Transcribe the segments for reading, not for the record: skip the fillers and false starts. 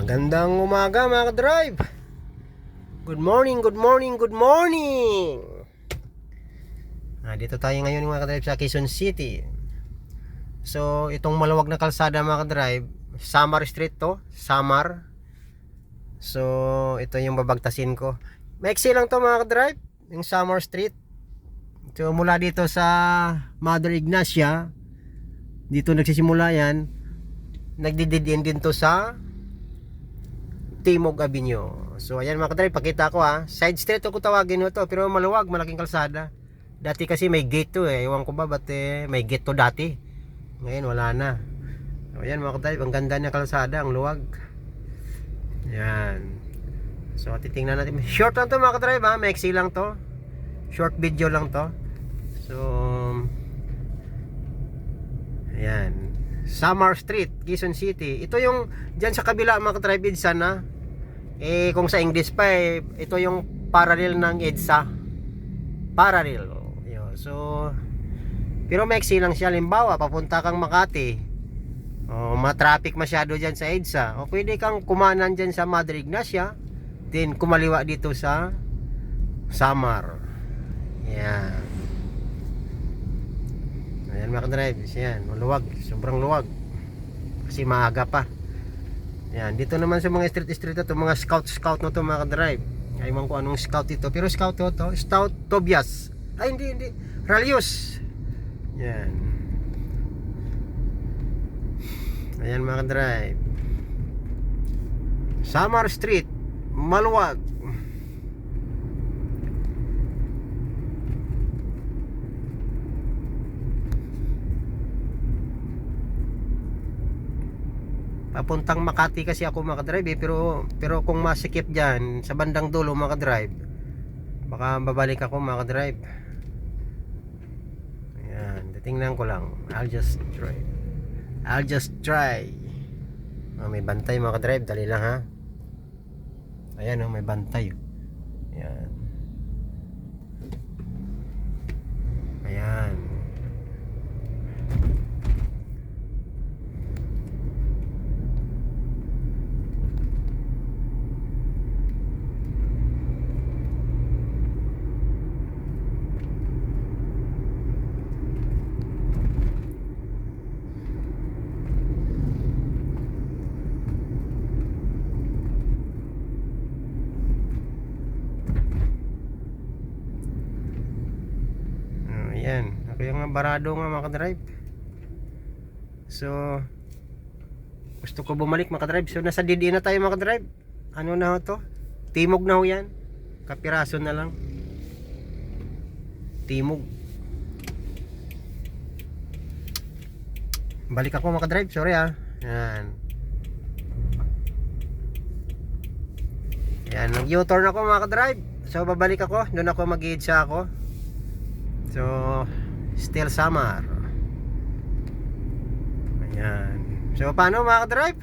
Magandang umaga mga ka-drive. Good morning, good morning, good morning. Dito tayo ngayon mga ka-drive sa Quezon City. So itong maluwag na kalsada mga ka-drive, Samar Street to, Samar. So ito yung babagtasin ko. Maiksi lang to mga ka-drive, yung Samar Street. So mula dito sa Mother Ignacia, dito nagsisimula yan. Nagdidid-in din to sa Timog Avenue. So ayan mga kadrive, pakita ko side street ko tawagin ito, pero maluwag, malaking kalsada. Dati kasi may gate to ewan ko ba ba't may gate to dati. Ngayon wala na. So ayan mga kadrive, ang ganda ng kalsada, ang luwag. Ayan. So titingnan natin. Short lang to mga kadrive maiksi lang to. Short video lang to. So ayan, Samar Street, Quezon City. Ito yung dyan sa kabila mga ka-drive EDSA na. Kung sa English pa ito yung parallel ng EDSA. Parallel. Yun. So pero maiksi lang siya. Limbawa, papunta kang Makati. Ma-traffic masyado dyan sa EDSA. Pwede kang kumanan dyan sa Mother Ignacia. Then kumaliwa dito sa Samar. Yan. Ayan mga ka-drive, yan, luwag, sobrang luwag. Kasi maaga pa. Yan, dito naman sa mga street ito, mga scout na to mga ka-drive. Ewan ko anong scout ito, pero scout to, Scout Tobias. Ay hindi, Ralios. Yan. Ayan mga ka-drive. Samar Street, maluwag. Papuntang Makati kasi ako mga ka-drive pero kung masikip dyan sa bandang dulo mga ka-drive, baka babalik ako mga ka-drive. Ayan, titingnan ko lang. I'll just try. May bantay mga ka-drive, dali lang ha. Ayan may bantay. Ayan. Ayan. Ayan, ako yung barado nga mga ka-drive. So gusto ko bumalik mga ka-drive. So nasa DD na tayo mga ka-drive. Ano na ho to? Timog na ho yan. Kapiraso na lang. Timog. Balik ako mga ka-drive, sorry Yan. Yan, nag-U-turn ako mga ka-drive. So babalik ako, doon ako mag-EDSA ako. So still Samar. Ayan. So paano mga ka-drive?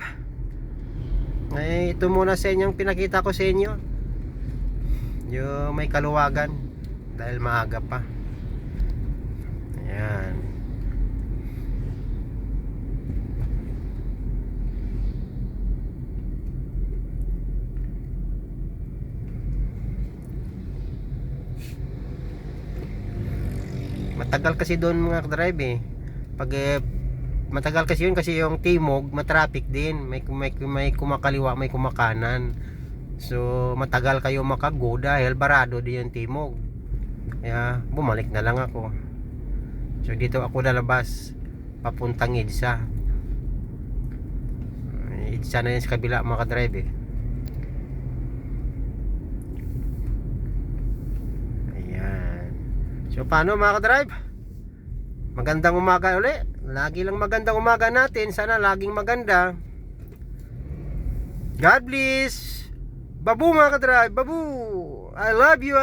Ito muna sa inyong pinakita ko sa inyo, yung may kaluwagan dahil maaga pa. Ayan. Matagal kasi doon mga ka-drive pag matagal kasi yun kasi yung Timog matraffic din, may kumakaliwa, may kumakanan. So matagal kayo makago dahil barado din yung Timog. Kaya bumalik na lang ako. So dito ako lalabas papuntang EDSA. EDSA na yun sa kabila mga ka-drive Ayan. So paano mga ka-drive? Magandang umaga uli. Lagi lang magandang umaga natin. Sana laging maganda. God bless. Babu mga ka-drive. Babu. I love you.